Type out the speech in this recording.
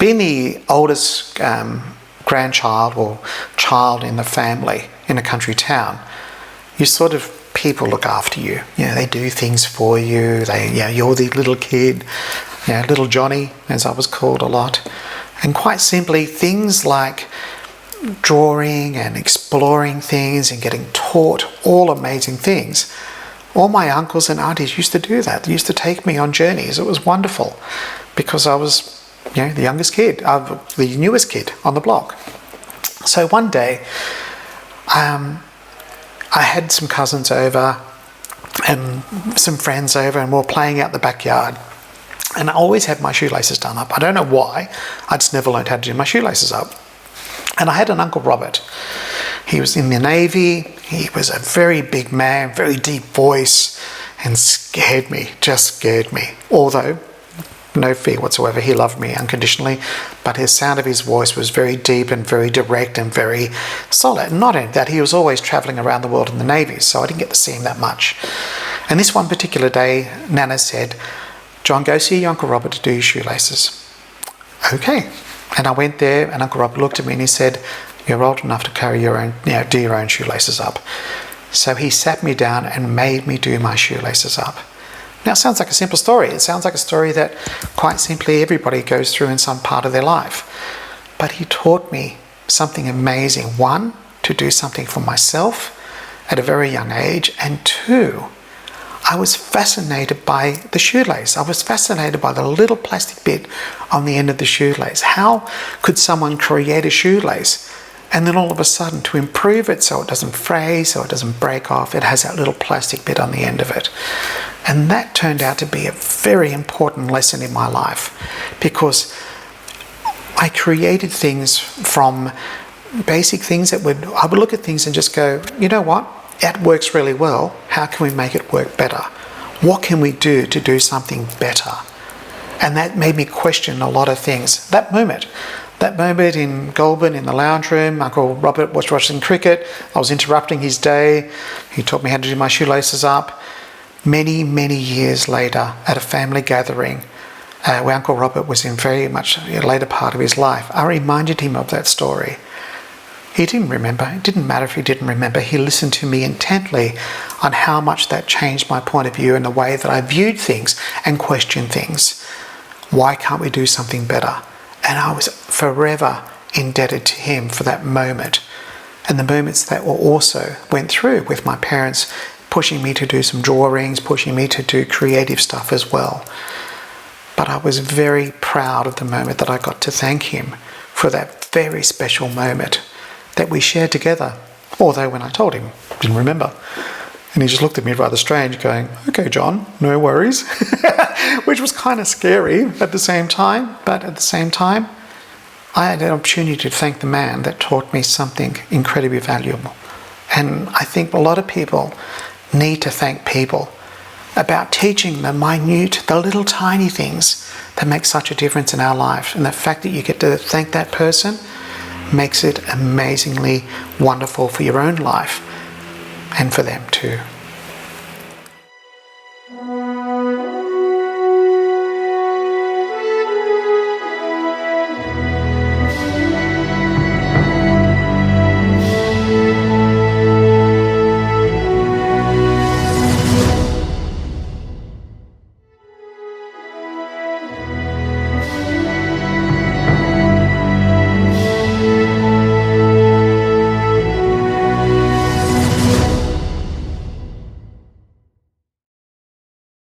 being the oldest grandchild or child in the family in a country town, you sort of, people look after you. You know, they do things for you. You're the little kid, little Johnny, as I was called a lot. And quite simply, things like drawing and exploring things and getting taught all amazing things. All my uncles and aunties used to do that. They used to take me on journeys. It was wonderful because I was, the youngest kid, the newest kid on the block. So one day, I had some cousins over and some friends over, and we were playing out the backyard. And I always had my shoelaces done up. I don't know why. I just never learned how to do my shoelaces up. And I had an Uncle Robert. He was in the Navy. He was a very big man, very deep voice, and just scared me. Although, no fear whatsoever, he loved me unconditionally, but his sound of his voice was very deep and very direct and very solid. Not only that, he was always travelling around the world in the Navy, so I didn't get to see him that much. And this one particular day, Nana said, "John, go see your Uncle Robert to do your shoelaces." Okay. And I went there, and Uncle Robert looked at me and he said, "You're old enough to carry your own, do your own shoelaces up." So he sat me down and made me do my shoelaces up. Now, it sounds like a simple story. It sounds like a story that quite simply everybody goes through in some part of their life. But he taught me something amazing. One, to do something for myself at a very young age. And two, I was fascinated by the shoelace. I was fascinated by the little plastic bit on the end of the shoelace. How could someone create a shoelace and then all of a sudden, to improve it so it doesn't fray, so it doesn't break off, it has that little plastic bit on the end of it? And that turned out to be a very important lesson in my life, because I created things from basic things I would look at things and just go, you know what? That works really well. How can we make it work better? What can we do to do something better? And that made me question a lot of things. That moment in Goulburn in the lounge room, Uncle Robert was watching cricket. I was interrupting his day. He taught me how to do my shoelaces up. Many, many years later, at a family gathering, where Uncle Robert was in very much a later part of his life, I reminded him of that story. He didn't remember. It didn't matter if he didn't remember. He listened to me intently on how much that changed my point of view and the way that I viewed things and questioned things. Why can't we do something better? And I was forever indebted to him for that moment. And the moments that also went through with my parents pushing me to do some drawings, pushing me to do creative stuff as well. But I was very proud of the moment that I got to thank him for that very special moment that we shared together. Although when I told him, I didn't remember. And he just looked at me rather strange, going, "Okay, John, no worries," which was kind of scary at the same time. But at the same time, I had an opportunity to thank the man that taught me something incredibly valuable. And I think a lot of people need to thank people about teaching the minute, the little tiny things that make such a difference in our life. And the fact that you get to thank that person makes it amazingly wonderful for your own life and for them too.